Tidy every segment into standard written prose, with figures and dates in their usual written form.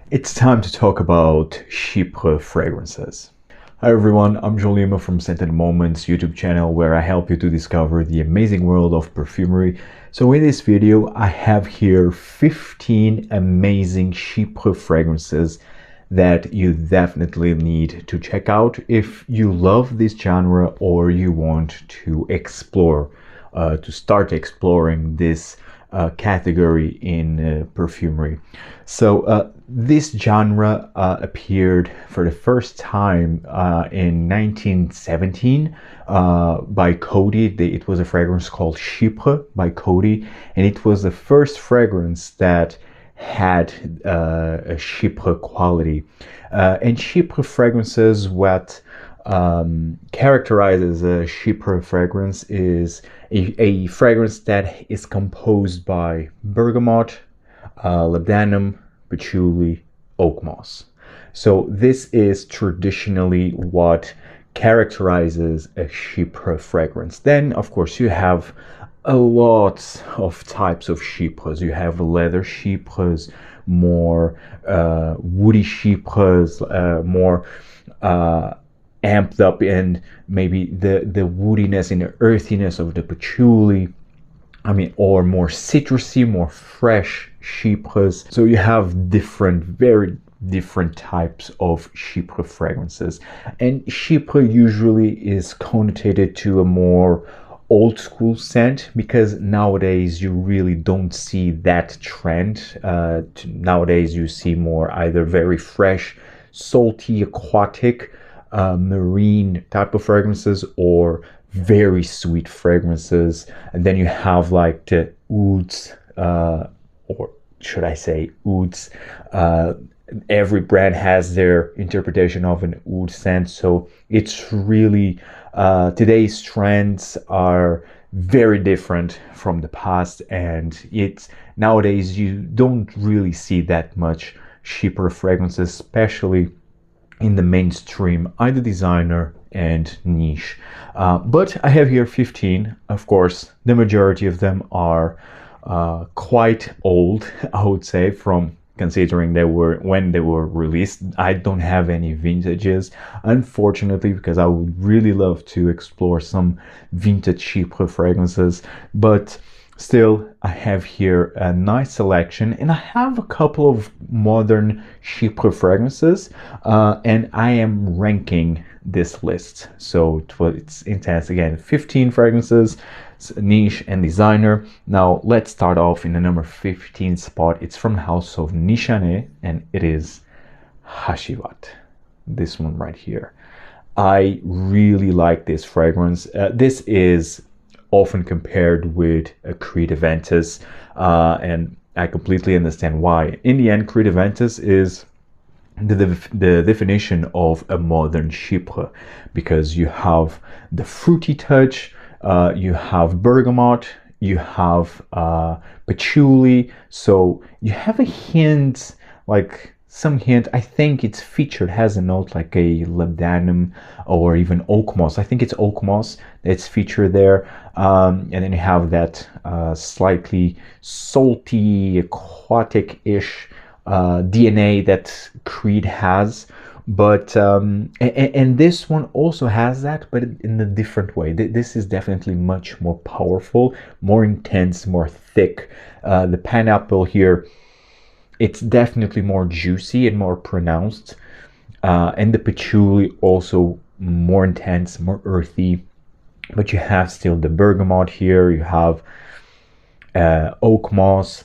It's time to talk about Chypre fragrances. Hi everyone, I'm Julien from Scented Moments YouTube channel, where I help you to discover the amazing world of perfumery. So in this video I have here 15 amazing Chypre fragrances that you definitely need to check out if you love this genre or you want to explore, to start exploring this category in perfumery. So this genre appeared for the first time in 1917 by Coty. It was a fragrance called Chypre by Coty, and it was the first fragrance that had a Chypre quality. And Chypre fragrances, what characterizes a Chypre fragrance is a fragrance that is composed by bergamot, labdanum, patchouli, oakmoss. So this is traditionally what characterizes a Chypre fragrance. Then, of course, you have a lot of types of Chypres. You have leather Chypres, more woody Chypres, more amped up in maybe the woodiness and the earthiness of the patchouli. Or more citrusy, more fresh Chypres. So you have very different types of Chypre fragrances. And Chypre usually is connotated to a more old school scent, because nowadays you really don't see that trend. Nowadays you see more either very fresh, salty, aquatic, marine type of fragrances, or very sweet fragrances. And then you have like the ouds, or should I say ouds. Every brand has their interpretation of an oud scent, so it's really today's trends are very different from the past, and it's nowadays you don't really see that much Chypre fragrances, especially in the mainstream, either designer and niche. But I have here 15. Of course, the majority of them are quite old, I would say, from considering when they were released. I don't have any vintages, unfortunately, because I would really love to explore some vintage Chypre fragrances. But still, I have here a nice selection, and I have a couple of modern Chypre fragrances, and I am ranking this list. So it's intense. Again, 15 fragrances, niche and designer. Now let's start off in the number 15 spot. It's from the house of Nishane, and it is Hacivat. This one right here. I really like this fragrance. This is often compared with a Creed Aventus, and I completely understand why. In the end, Creed Aventus is the definition of a modern Chypre, because you have the fruity touch, you have bergamot, you have patchouli, so you have a hint, like some hint. I think it's featured, has a note like a labdanum or even oakmoss. I think it's oakmoss that's featured there. And then you have that slightly salty, aquatic-ish DNA that Creed has. But and this one also has that, but in a different way. This is definitely much more powerful, more intense, more thick. The pineapple here, it's definitely more juicy and more pronounced, and the patchouli also more intense, more earthy. But you have still the bergamot here, you have oak moss,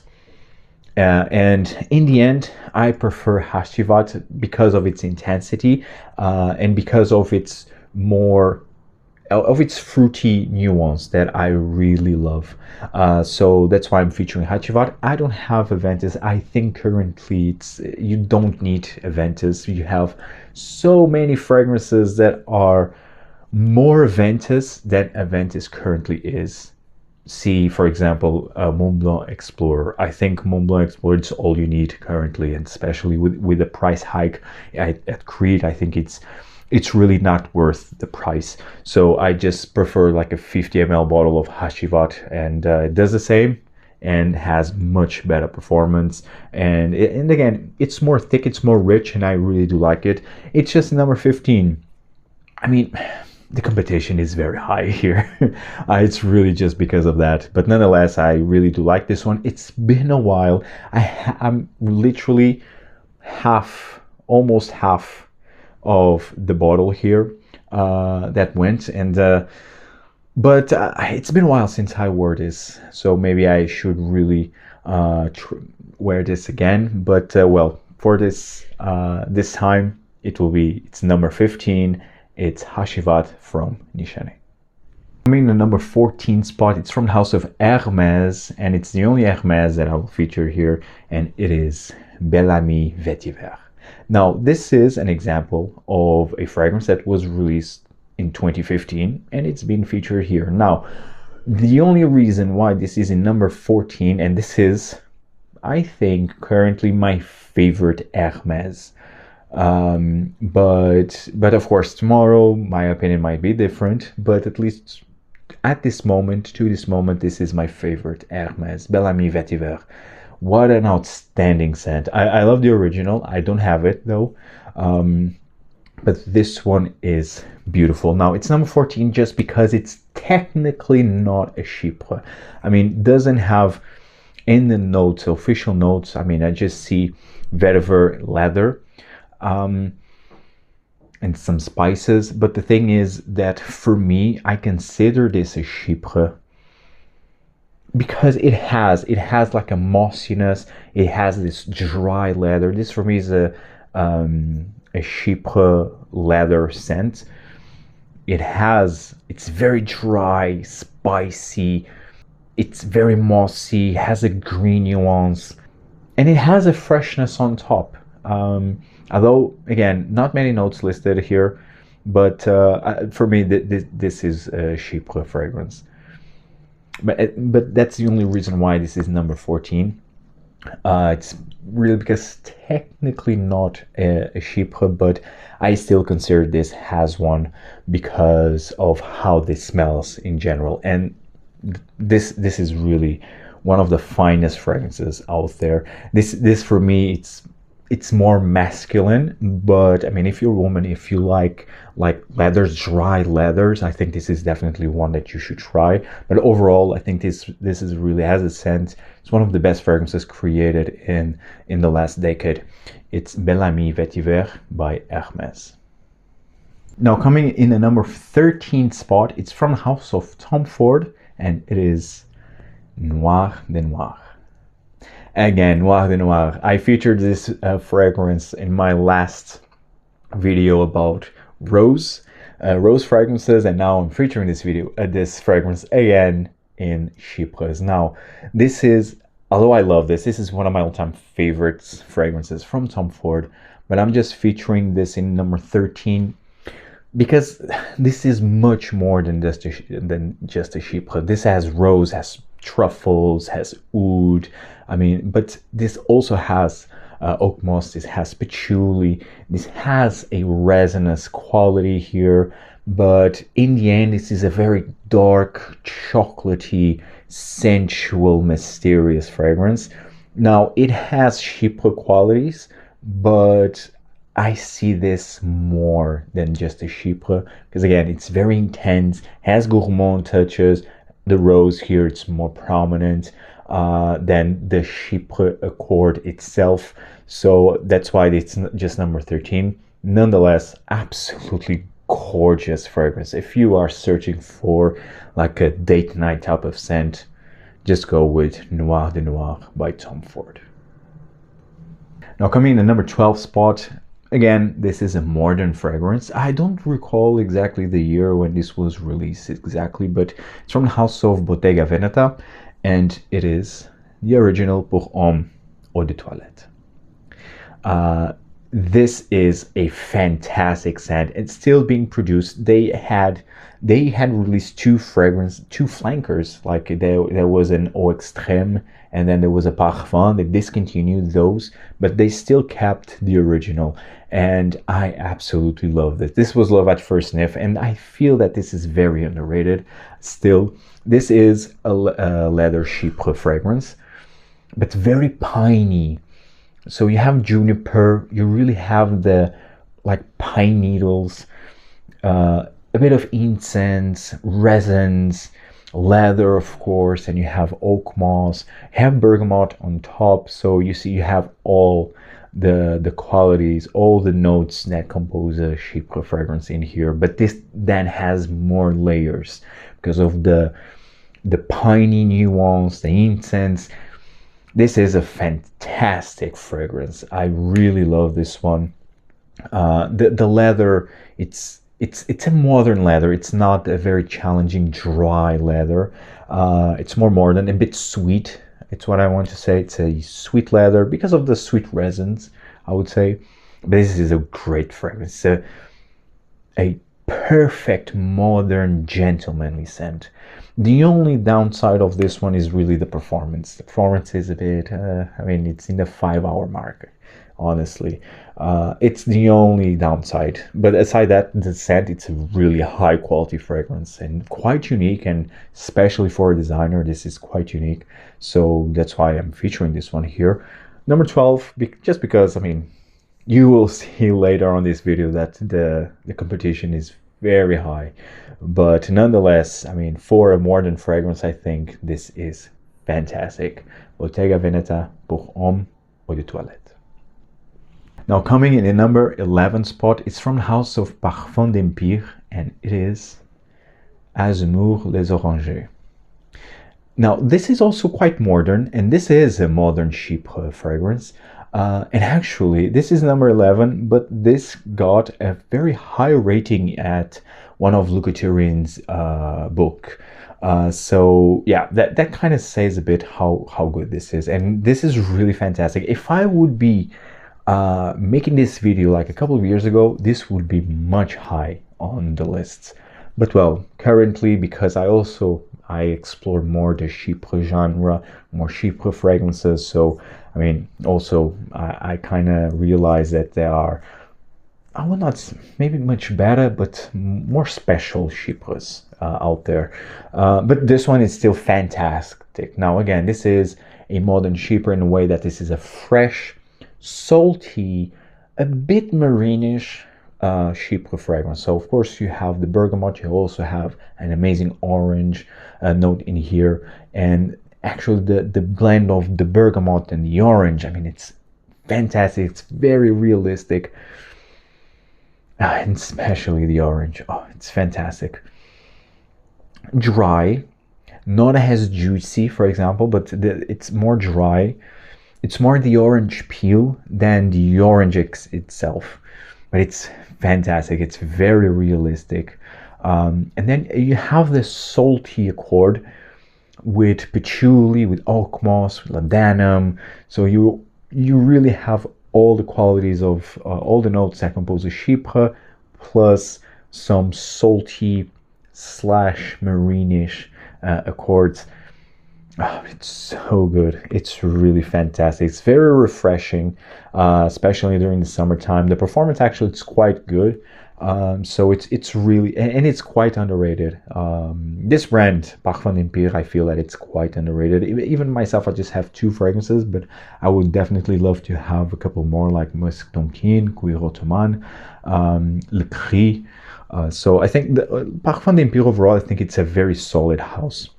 and in the end I prefer Hacivat because of its intensity, and because of its fruity nuance that I really love. So that's why I'm featuring Hacivat. I don't have Aventus. I think currently you don't need Aventus. You have so many fragrances that are more Aventus than Aventus currently is. See, for example, Mont Blanc Explorer. I think Mont Blanc Explorer is all you need currently, and especially with the price hike at Creed, I think it's really not worth the price. So I just prefer like a 50 ml bottle of Hacivat, and it does the same. and has much better performance. And again, it's more thick, it's more rich, and I really do like it. It's just number 15. I mean, the competition is very high here. It's really just because of that. But nonetheless, I really do like this one. It's been a while. I'm literally almost half of the bottle here that went. But it's been a while since I wore this, so maybe I should really wear this again. But well, for this time, it's number 15. It's Hacivat from Nishane. Coming in the number 14 spot, it's from the house of Hermes, and it's the only Hermes that I will feature here, and it is Bel Ami Vetiver. Now, this is an example of a fragrance that was released in 2015, and it's been featured here. Now, the only reason why this is in number 14, and this is, I think, currently my favorite Hermes. But of course, tomorrow my opinion might be different, but at least at this moment, this is my favorite Hermes Bel Ami Vetiver. What an outstanding scent. I love the original. I don't have it though, but this one is beautiful. Now, it's number 14 just because it's technically not a Chypre. I mean, doesn't have in the notes, official notes, I mean, I just see vetiver leather, and some spices. But the thing is that for me, I consider this a Chypre because it has like a mossiness. It has this dry leather. This for me is a Chypre leather scent. It's very dry, spicy. It's very mossy, has a green nuance, and it has a freshness on top. Although, again, not many notes listed here, but for me, this is a Chypre fragrance. But that's the only reason why this is number 14. It's really because technically not a Chypre, but I still consider this as one because of how this smells in general. And this is really one of the finest fragrances out there. This for me, it's more masculine, but I mean, if you're a woman, if you like leathers, dry leathers, I think this is definitely one that you should try. But overall, I think this is really has a scent. It's one of the best fragrances created in the last decade. It's Bel Ami Vetiver by Hermes. Now, coming in the number 13 spot, it's from the house of Tom Ford, and it is Noir de Noir. Again, Noir de Noir. I featured this fragrance in my last video about rose fragrances, and now I'm featuring this fragrance again in Chypres. Now, although I love this is one of my all-time favorites fragrances from Tom Ford, but I'm just featuring this in number 13 because this is much more than just a Chypre. This has rose, has truffles, has oud. I mean, but this also has oakmoss, this has patchouli, this has a resinous quality here, but in the end, this is a very dark, chocolatey, sensual, mysterious fragrance. Now, it has Chypre qualities, but I see this more than just a Chypre, because again, it's very intense, has gourmand touches. The rose here, it's more prominent than the Chypre Accord itself. So that's why it's just number 13. Nonetheless, absolutely gorgeous fragrance. If you are searching for like a date night type of scent, just go with Noir de Noir by Tom Ford. Now, coming in the number 12 spot, again, this is a modern fragrance. I don't recall exactly the year when this was released exactly, but it's from the house of Bottega Veneta, and it is the original Pour Homme Eau de Toilette. this is a fantastic scent. It's still being produced. They had released two flankers. Like there was an Extrait, and then there was a Parfum. They discontinued those, but they still kept the original. And I absolutely love this. This was love at first sniff, and I feel that this is very underrated. Still, this is a leather Chypre fragrance, but very piney. So you have juniper, you really have the like pine needles, a bit of incense, resins, leather, of course, and you have oak moss, you have bergamot on top. So you see, you have all the qualities, all the notes that compose a Chypre fragrance in here. But this then has more layers because of the piney nuance, the incense. This is a fantastic fragrance. I really love this one. The leather, it's a modern leather. It's not a very challenging dry leather. It's more modern, a bit sweet. It's what I want to say. It's a sweet leather because of the sweet resins, I would say. But this is a great fragrance. It's a perfect modern gentlemanly scent. The only downside of this one is really the performance. The performance is a bit, it's in the 5-hour mark, honestly. It's the only downside. But aside that, the scent, it's a really high quality fragrance and quite unique. And especially for a designer, this is quite unique. So that's why I'm featuring this one here. Number 12, just because, you will see later on this video that the competition is very high. But nonetheless, for a modern fragrance, I think this is fantastic. Bottega Veneta pour Homme Eau de Toilette. Now coming in the number 11 spot, it's from the house of Parfum d'Empire, and it is Azemour Les Orangers. Now this is also quite modern, and this is a modern Chypre fragrance. And actually, this is number 11, but this got a very high rating at one of Luc Turin's book. So yeah, that kind of says a bit how good this is. And this is really fantastic. If I would be making this video like a couple of years ago, this would be much high on the lists. But well, currently, because I explore more the Chypre genre, more Chypre fragrances. So, I kind of realize that there are, I will not maybe much better, but more special Chypres out there. But this one is still fantastic. Now, again, this is a modern Chypre in a way that this is a fresh, salty, a bit marinish Chypre fragrance. So of course you have the bergamot, you also have an amazing orange note in here, and actually the blend of the bergamot and the orange, it's fantastic. It's very realistic, and especially the orange. Oh, it's fantastic. Dry, not as juicy, for example, but it's more dry. It's more the orange peel than the orange itself, but it's fantastic. It's very realistic. And then you have this salty accord with patchouli, with oakmoss, with labdanum. So you really have all the qualities of all the notes that compose a Chypre, plus some salty / marinish accords. Oh, it's so good. It's really fantastic. It's very refreshing, especially during the summertime. The performance actually it's quite good. So it's really, and it's quite underrated. This brand, Parfum d'Empire, I feel that it's quite underrated. Even myself, I just have 2 fragrances, but I would definitely love to have a couple more, like Musk Tonkin, Cuir Ottoman, Legrand. So I think the Parfum d'Empire overall, I think it's a very solid house.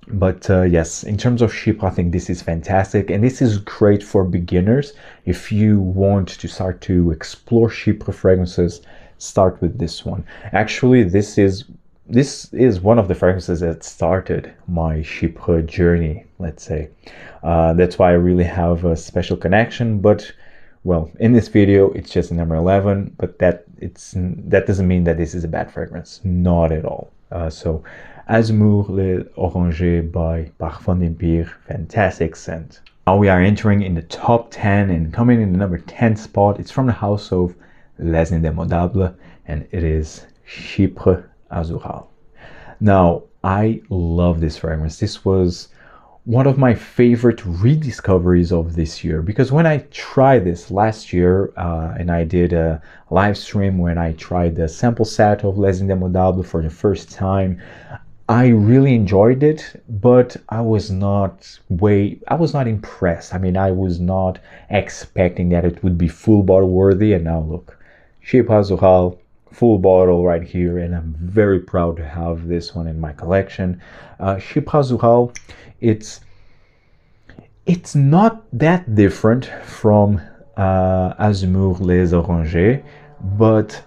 But yes, in terms of Chypre, I think this is fantastic, and this is great for beginners. If you want to start to explore Chypre fragrances, start with this one. Actually, this is one of the fragrances that started my Chypre journey, let's say. That's why I really have a special connection. But well, in this video, it's just number 11, but that doesn't mean that this is a bad fragrance. Not at all. So Azemour Les Orangers by Parfum d'Empire, fantastic scent. Now we are entering in the top 10 and coming in the number 10 spot. It's from the house of Les Indemodables and it is Chypre Azural. Now, I love this fragrance. This was one of my favorite rediscoveries of this year because when I tried this last year and I did a live stream when I tried the sample set of Les Indemodables for the first time, I really enjoyed it, but I was not impressed. I mean, I was not expecting that it would be full bottle worthy, and now look, Chypre Azural, full bottle right here, and I'm very proud to have this one in my collection. Chypre Azural, it's not that different from Azemour Les Orangers, but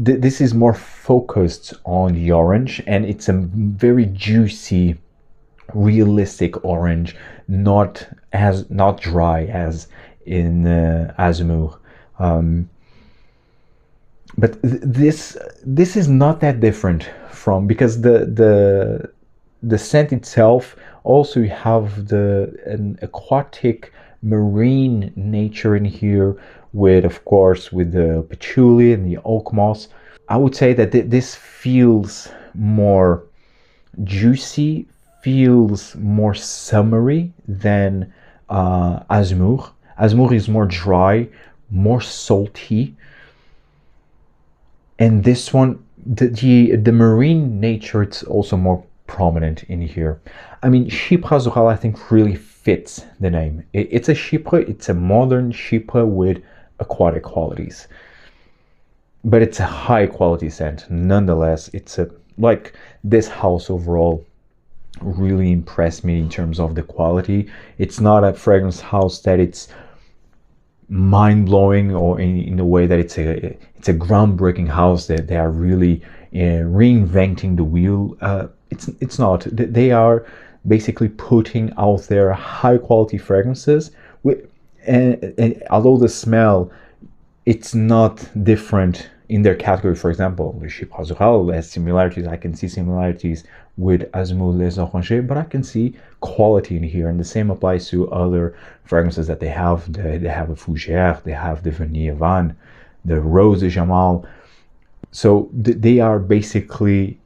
this is more focused on the orange, and it's a very juicy, realistic orange, not dry as in Azemour. But this is not that different from, because the scent itself also you have an aquatic marine nature in here with, of course, with the patchouli and the oakmoss. I would say that this feels more juicy, feels more summery than Azemour. Azemour is more dry, more salty, and this one, the marine nature, it's also more prominent in here. I mean, Chypre Azural, I think, really fits the name. It's a Chypre, it's a modern Chypre with aquatic qualities, but it's a high quality scent nonetheless. It's like this house overall really impressed me in terms of the quality. It's not a fragrance house that it's mind-blowing or in a way that it's a groundbreaking house that they are really reinventing the wheel. It's not. They are basically putting out there high quality fragrances and although the smell, it's not different in their category. For example, the Chypre Azural has similarities. I can see similarities with Azemour Les Orangers, but I can see quality in here, and the same applies to other fragrances that they have. They have a Fougère, they have the Vanille Van, the Rose de Jamal. So they are basically,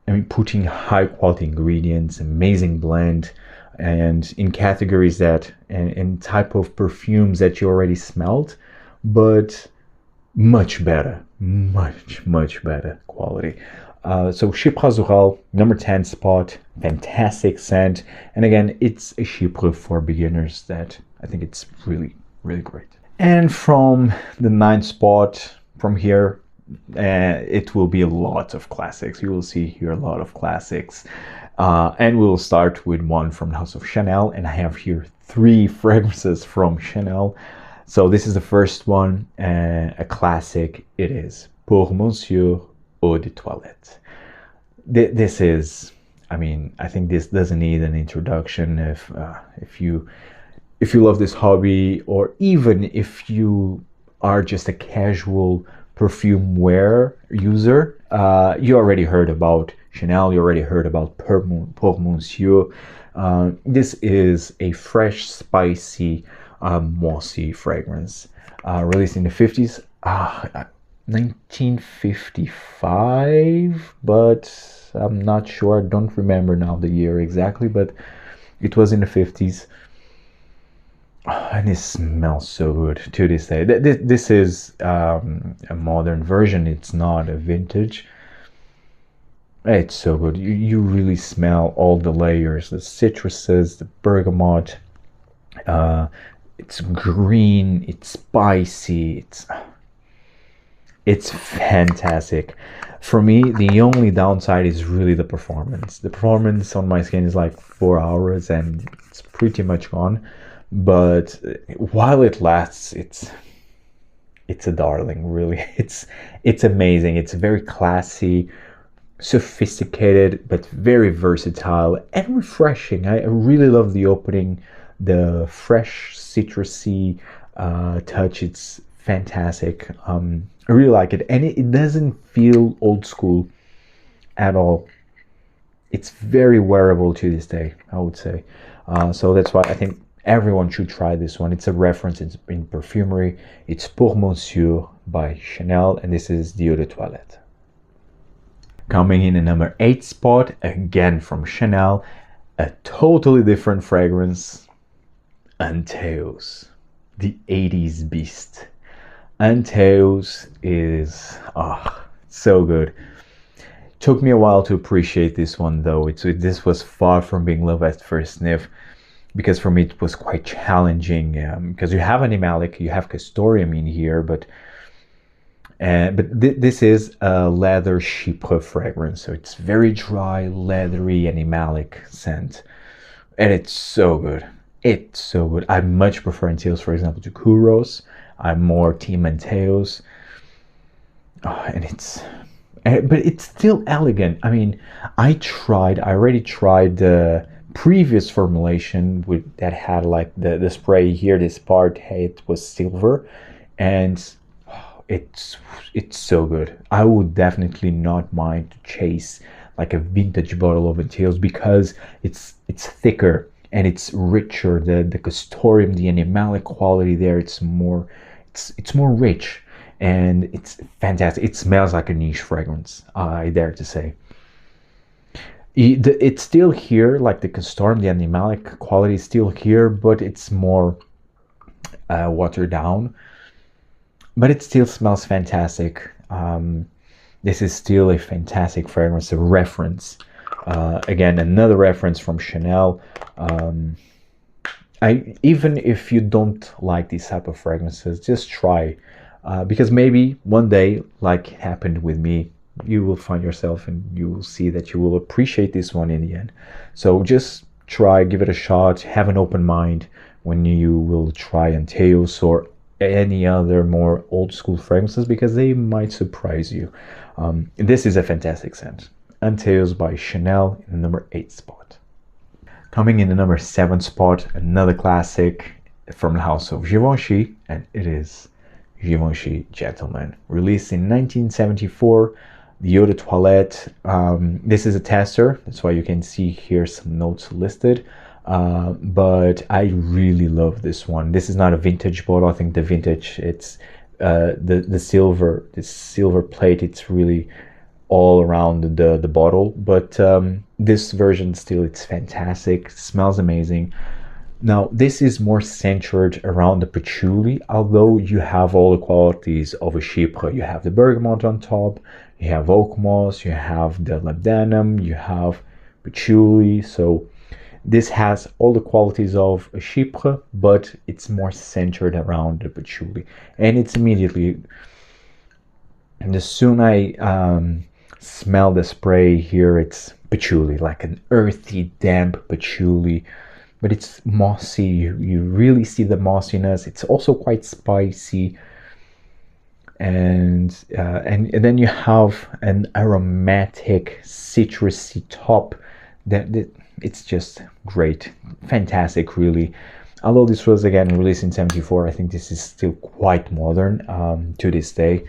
I mean, putting high quality ingredients, amazing blend, and in categories that and type of perfumes that you already smelled, but much better, much better quality. So Chypre Azural, number 10 spot, fantastic scent, and again, it's a Chypre for beginners that I think it's really great. And from the 9th spot, from here, it will be a lot of classics. You will see here a lot of classics, and we'll start with one from the house of Chanel, and I have here 3 fragrances from Chanel. So this is the first one, a classic. It is Pour Monsieur Eau de Toilette. This is, I mean, I think this doesn't need an introduction. If you love this hobby, or even if you are just a casual perfume wear user, you already heard about Chanel. You already heard about Pour Monsieur. This is a fresh, spicy, mossy fragrance, released in the 50s, 1955, but I'm not sure. I don't remember now the year exactly, but it was in the 50s. And it smells so good to this day. This is a modern version. It's not a vintage. It's so good. You really smell all the layers, the citruses, the bergamot. It's green, it's spicy, it's fantastic. For me, the only downside is really the performance. The performance on my skin is like 4 hours and it's pretty much gone. But while it lasts, it's a darling, really. It's amazing. It's very classy, sophisticated, but very versatile and refreshing. I really love the opening, the fresh citrusy touch. It's fantastic. I really like it, and it doesn't feel old school. at all. It's very wearable to this day, I would say. So that's why I think everyone should try this one. It's a reference in perfumery. It's Pour Monsieur by Chanel, and this is the Eau de Toilette. Coming in at number 8 spot, again from Chanel, a totally different fragrance, Antaeus, the 80s beast. Antaeus is so good. Took me a while to appreciate this one though. This was far from being love at first sniff, because for me it was quite challenging, because you have animalic, you have castoreum in here, but this is a leather Chypre fragrance, so it's very dry, leathery, animalic scent, and it's so good. It's so good. I much prefer Antaeus, for example, to Kouros. I'm more team Antaeus, but it's still elegant. I mean, I already tried the previous formulation that had like the spray here, this part, it was silver, and it's so good. I would definitely not mind to chase like a vintage bottle of Antaeus, because it's thicker and it's richer. The castoreum, the animalic quality there, it's more rich, and it's fantastic. It smells like a niche fragrance, I dare to say. It's still here, like the castoreum, the animalic quality is still here, but it's more watered down. But it still smells fantastic. This is still a fantastic fragrance, a reference. Again, another reference from Chanel. Even if you don't like these type of fragrances, just try. Because maybe one day, like it happened with me, you will find yourself and you will see that you will appreciate this one in the end. So just try, give it a shot, have an open mind when you will try Antaeus or any other more old school fragrances, because they might surprise you. This is a fantastic scent. Antaeus by Chanel in the number 8 spot. Coming in the number 7 spot, another classic from the house of Givenchy, and it is Givenchy Gentleman. Released in 1974, the Eau de Toilette. This is a tester, that's why you can see here some notes listed. But I really love this one. This is not a vintage bottle. I think the vintage, it's the silver plate, it's really all around the bottle, but this version still, it's fantastic. It smells amazing. Now this is more centered around the patchouli, although you have all the qualities of a Chypre. You have the bergamot on top, you have oakmoss, you have the labdanum, you have patchouli. So this has all the qualities of a Chypre, but it's more centered around the patchouli. And it's immediately, and as soon I smell the spray here, it's patchouli, like an earthy, damp patchouli, but it's mossy. You really see the mossiness. It's also quite spicy. And then you have an aromatic, citrusy top that it's just great, fantastic, really. Although this was again released in 74, I think this is still quite modern to this day.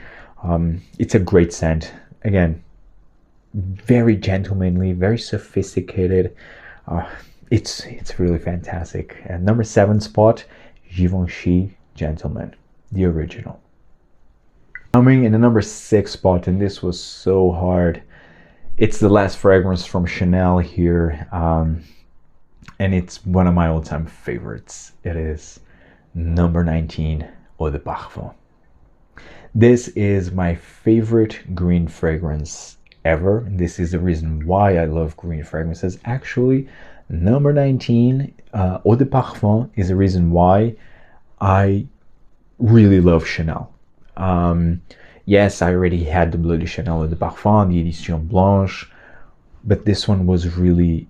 It's a great scent. Again, very gentlemanly, very sophisticated. It's really fantastic. And number 7 spot, Givenchy Gentleman, the original. Coming in the number 6 spot, and this was so hard. It's the last fragrance from Chanel here, and it's one of my all-time favorites. It is number 19, Eau de Parfum. This is my favorite green fragrance ever, and this is the reason why I love green fragrances. Actually, number 19, Eau de Parfum, is the reason why I really love Chanel. Yes, I already had the Bleu de Chanel Eau de Parfum, the Edition Blanche, but this one was really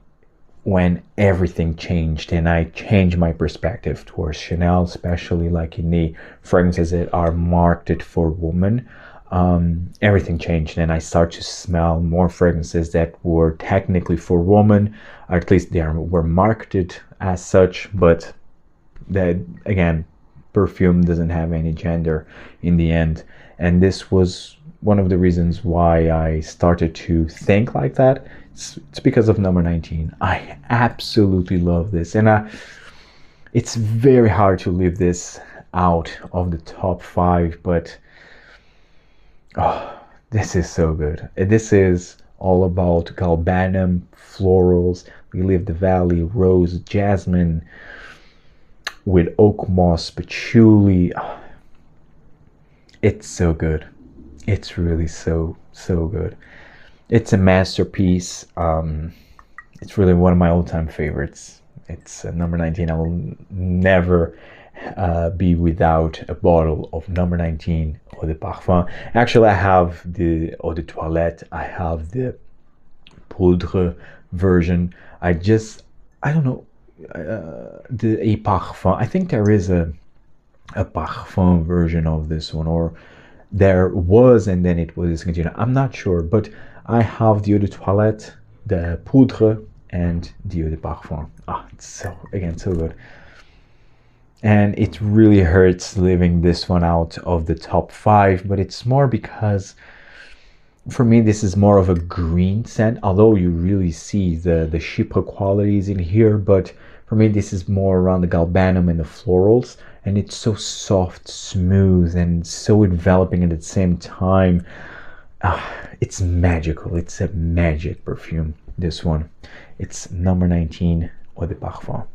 when everything changed, and I changed my perspective towards Chanel, especially like in the fragrances that are marketed for women. Everything changed, and I started to smell more fragrances that were technically for women, or at least were marketed as such, but that, again, perfume doesn't have any gender in the end. And this was one of the reasons why I started to think like that. It's because of number 19. I absolutely love this, and it's very hard to leave this out of the top 5, but oh, this is so good. This is all about galbanum, florals, lily of the valley, rose, jasmine, with oak moss, patchouli. Oh, it's so good. It's really so good. It's a masterpiece. It's really one of my all-time favorites. It's number 19. I will never be without a bottle of number 19 Eau de Parfum. Actually, I have the Eau de Toilette. I have the Poudre version. I don't know, a Parfum. I think there is a Parfum version of this one, or there was and then it was discontinued. I'm not sure, but I have the Eau de Toilette, the Poudre, and the Eau de Parfum. It's so good. And it really hurts leaving this one out of the top 5, but it's more because for me this is more of a green scent, although you really see the Chypre qualities in here, but for me this is more around the galbanum and the florals, and it's so soft, smooth, and so enveloping at the same time. It's magical. It's a magic perfume, this one. It's number 19 Eau de Parfum.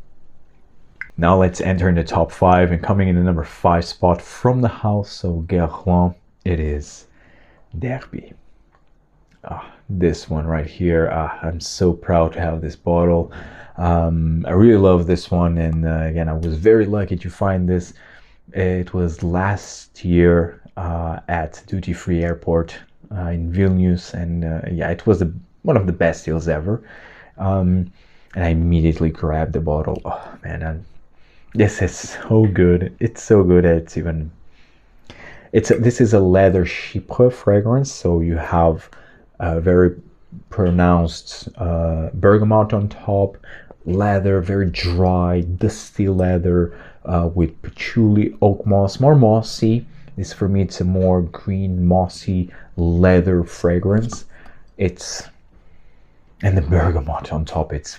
Now let's enter in the top 5, and coming in the number 5 spot from the house of Guerlain, it is Derby. This one right here, I'm so proud to have this bottle. I really love this one, and again, I was very lucky to find this. It was last year at Duty Free Airport in Vilnius, and yeah, it was one of the best deals ever. And I immediately grabbed the bottle. Oh man, this is so good. It's so good. This is a leather Chypre fragrance, so you have a very pronounced bergamot on top, leather, very dry, dusty leather, with patchouli, oak moss, more mossy. This for me, it's a more green, mossy leather fragrance. And the bergamot on top, it's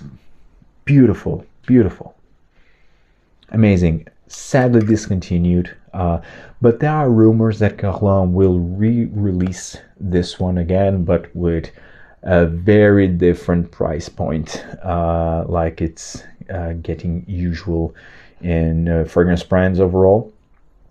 beautiful, beautiful, amazing. Sadly discontinued, but there are rumors that Guerlain will re-release this one again, but with a very different price point, like it's getting usual in fragrance brands overall,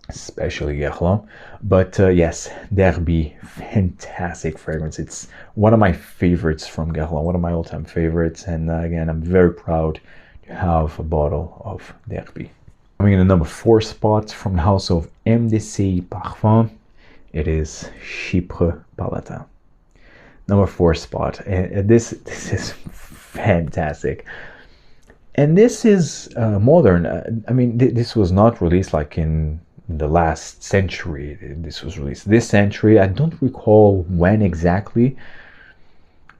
especially Guerlain. But yes, Derby, fantastic fragrance. It's one of my favorites from Guerlain, one of my all-time favorites, and again, I'm very proud to have a bottle of Derby. Coming in the number 4 spot from the house of MDCI Parfum, it is Chypre Palatin. Number 4 spot, and this is fantastic. And this is modern. I mean, this was not released like in the last century. This was released this century. I don't recall when exactly,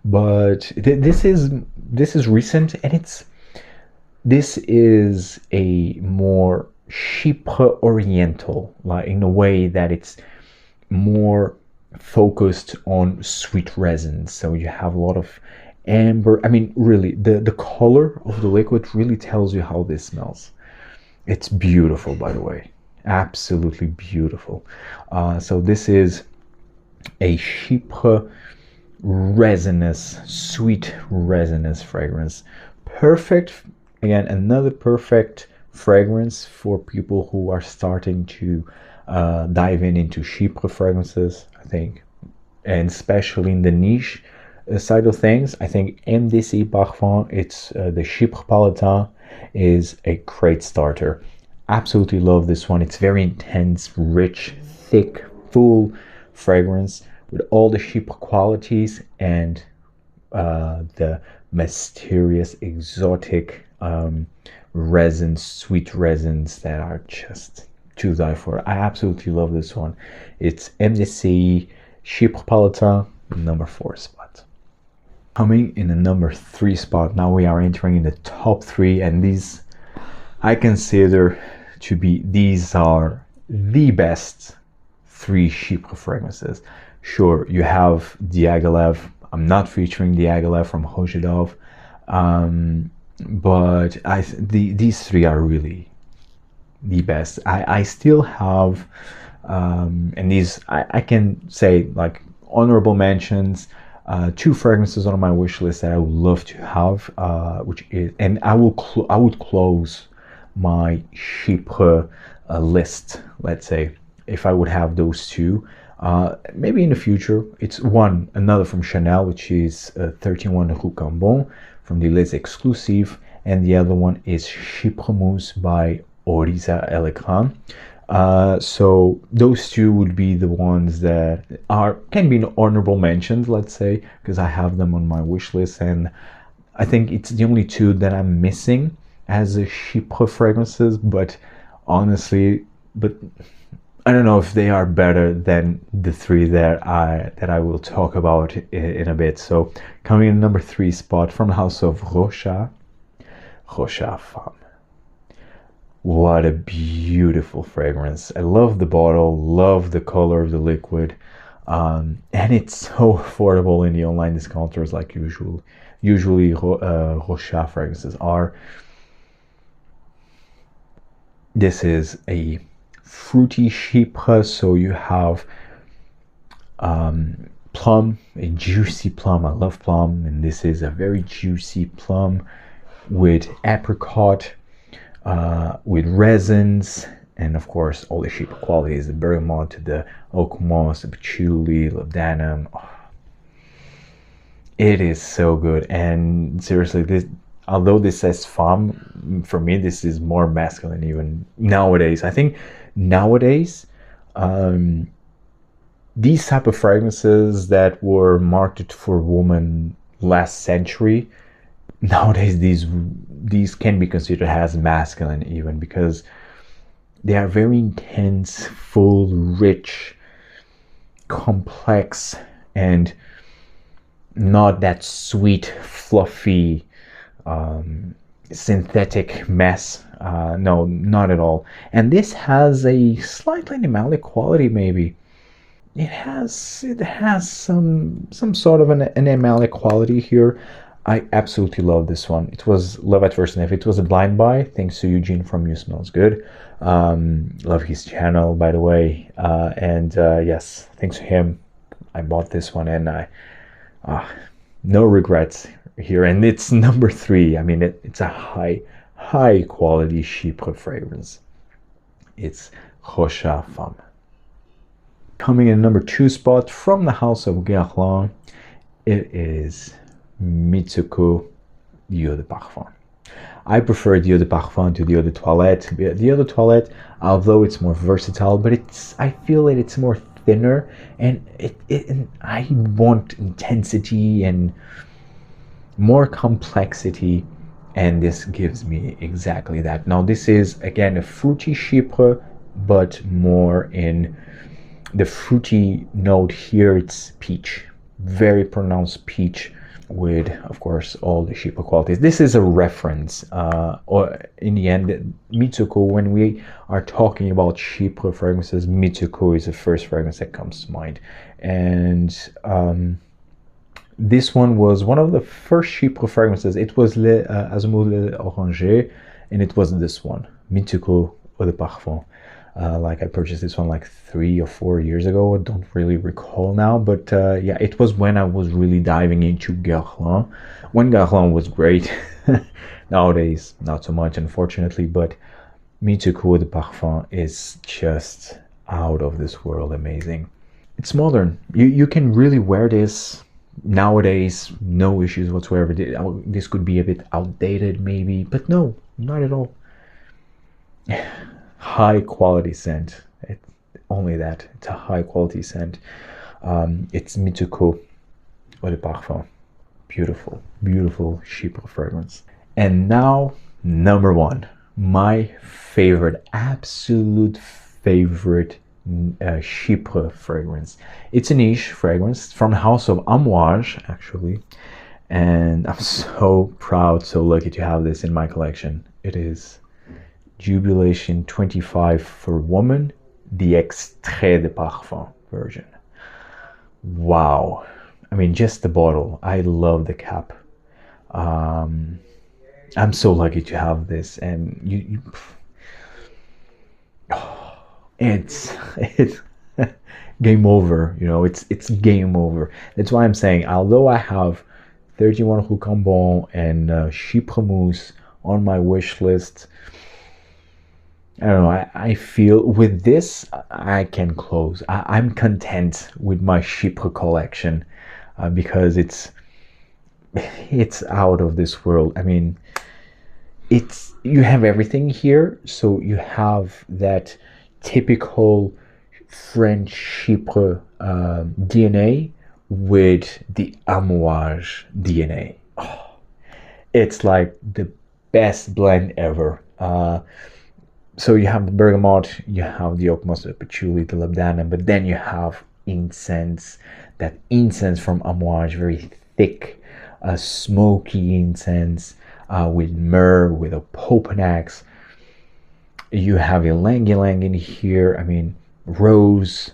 but this is recent, and this is a more Chypre oriental, like in a way that it's more focused on sweet resins. So you have a lot of amber. I mean, really, the color of the liquid really tells you how this smells. It's beautiful, by the way, absolutely beautiful. So this is a Chypre resinous, sweet resinous fragrance. Perfect. Again, another perfect fragrance for people who are starting to dive into Chypre fragrances, I think, and especially in the niche side of things. I think MDCI Parfum, it's the Chypre Palatin, is a great starter. Absolutely love this one. It's very intense, rich, thick, full fragrance with all the Chypre qualities and the mysterious, exotic resins, sweet resins that are just to die for. I absolutely love this one. It's MDCI Chypre Palatin, number 4 spot. Coming in the number 3 spot, now we are entering in the top 3, and these I consider to be, these are the best 3 Chypre fragrances. Sure, you have Diaghilev. I'm not featuring Diaghilev from Rochas, but these three are really the best. I still have, and these I can say like honorable mentions. Two fragrances on my wish list that I would love to have, which is, and I would close my Chypre list, let's say, if I would have those two. Maybe in the future. It's another from Chanel, which is 31 Rue Cambon from the Les Exclusive, and the other one is Chypre Mousse by Oriza et Legrand. So those two would be the ones that can be honorable mentions, let's say, because I have them on my wish list, and I think it's the only two that I'm missing as a Chypre fragrances. But honestly, I don't know if they are better than the three that I will talk about in a bit. So coming in number 3 spot from the house of Rochas Femme. What a beautiful fragrance. I love the bottle, love the color of the liquid, and it's so affordable in the online discounters like usually Rochas fragrances are. This is a fruity Chypre, so you have plum, a juicy plum. I love plum, and this is a very juicy plum with apricot, with resins, and of course all the Chypre qualities, the bergamot, the oakmoss, the patchouli, labdanum. Oh, it is so good. And seriously, although this says femme, for me this is more masculine even nowadays. I think nowadays these type of fragrances that were marketed for women last century, nowadays these can be considered as masculine even, because they are very intense, full, rich, complex, and not that sweet, fluffy, synthetic mess. No, not at all. And this has a slightly animalic quality. Maybe it has some sort of an animalic quality here. I absolutely love this one. It was love at first sniff. It was a blind buy, thanks to Eugene from You Smells Good. Love his channel, by the way. And yes, thanks to him, I bought this one, and no regrets here. And it's number 3. I mean, it's a high quality Chypre fragrance. It's Rochas Femme. Coming in number 2 spot from the house of Guerlain, it is Mitsouko Eau de Parfum. I prefer the Eau de Parfum to the Eau de Toilette. The Eau de Toilette, although it's more versatile, but I feel that it's more thinner, and I want intensity and more complexity, and this gives me exactly that. Now this is again a fruity Chypre, but more in the fruity note here. It's peach, very pronounced peach, with of course all the Chypre qualities. This is a reference, or in the end, Mitsouko, when we are talking about Chypre fragrances, Mitsouko is the first fragrance that comes to mind. And this one was one of the first Chypre fragrances. It was Azemour Les Orangers, and it was this one, Mitsouko Eau de Parfum. Like I purchased this one like 3 or 4 years ago. I don't really recall now, but yeah, it was when I was really diving into Guerlain, when Guerlain was great. Nowadays, not so much, unfortunately, but Mitsouko Eau de Parfum is just out of this world amazing. It's modern. You can really wear this nowadays, no issues whatsoever. This could be a bit outdated maybe, but no, not at all. High quality scent. It's only that. It's a high quality scent. It's Mitsouko Eau de Parfum. Beautiful, beautiful Chypre fragrance. And now, number 1, my favorite, absolute favorite Chypre fragrance. It's a niche fragrance from the house of Amouage, actually, and I'm so proud, so lucky to have this in my collection. It is Jubilation 25 for woman, the Extrait de Parfum version. Wow. I mean, just the bottle. I love the cap. Um, I'm so lucky to have this, and it's game over. You know, it's game over. That's why I'm saying, although I have 31 Rue Cambon and Chypre Mousse on my wish list, I don't know. I feel with this, I can close. I'm content with my Chypre collection because it's out of this world. I mean, it's you have everything here. So you have that typical French Chypre DNA with the Amouage DNA. Oh, it's like the best blend ever. So you have the bergamot, you have the oakmoss, the patchouli, the labdanum, but then you have incense. That incense from Amouage, very thick, smoky incense with myrrh, with a popanax. You have ylang ylang in here. I mean, rose,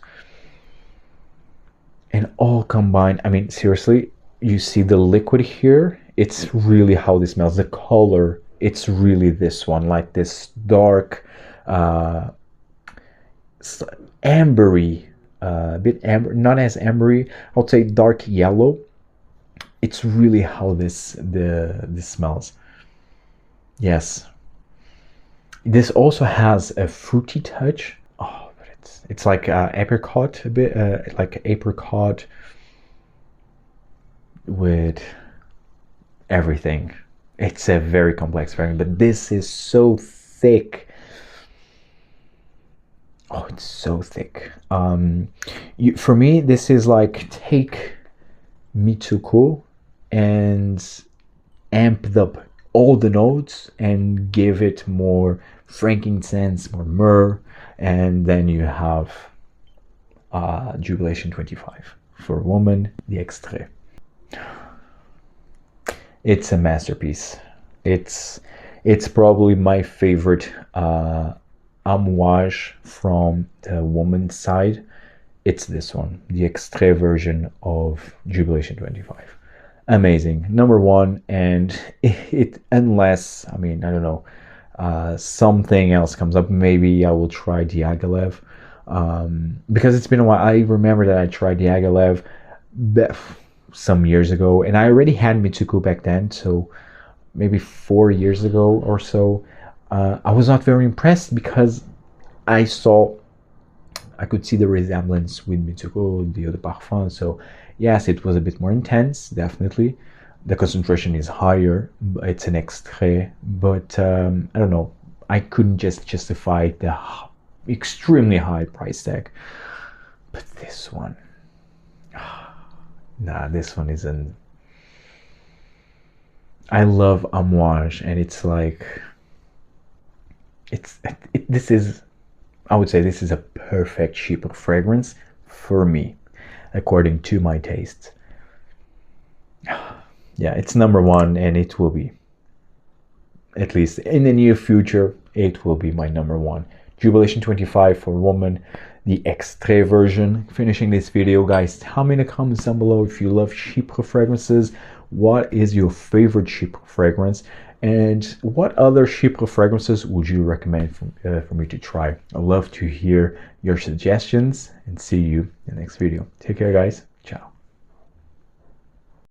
and all combined. I mean, seriously, you see the liquid here. It's really how this smells. The color, it's really this one, like this dark, uh, ambery, a bit amber, not as ambery. I would say dark yellow. It's really how this smells. Yes, this also has a fruity touch. Oh, but it's like apricot, a bit like apricot with everything. It's a very complex variant, but this is so thick. Oh, it's so thick. For me, this is like take Mitsouko and amped up all the notes and give it more frankincense, more myrrh, and then you have Jubilation 25 for woman, the Extrait. It's a masterpiece. It's probably my favorite Amouage from the woman's side. It's this one, the Extrait version of Jubilation 25. Amazing, number one, and it unless I mean I don't know, something else comes up, maybe I will try Diaghilev, because it's been a while. I remember that I tried Diaghilev some years ago, and I already had Mitsouko back then, so maybe 4 years ago or so. I was not very impressed because I could see the resemblance with Mitsouko, the other Parfum. So yes, it was a bit more intense, definitely. The concentration is higher. It's an Extrait, but I don't know. I couldn't just justify the extremely high price tag. But this one, nah, this one isn't. I love Amouage, and it's like this is, I would say this is a perfect Chypre fragrance for me, according to my taste. Yeah, it's number one, and it will be, at least in the near future, it will be my number one. Jubilation 25 for woman, the Extrait version. Finishing this video, guys, tell me in the comments down below if you love Chypre fragrances. What is your favorite Chypre fragrance? And what other Chypre fragrances would you recommend for me to try? I'd love to hear your suggestions, and see you in the next video. Take care, guys.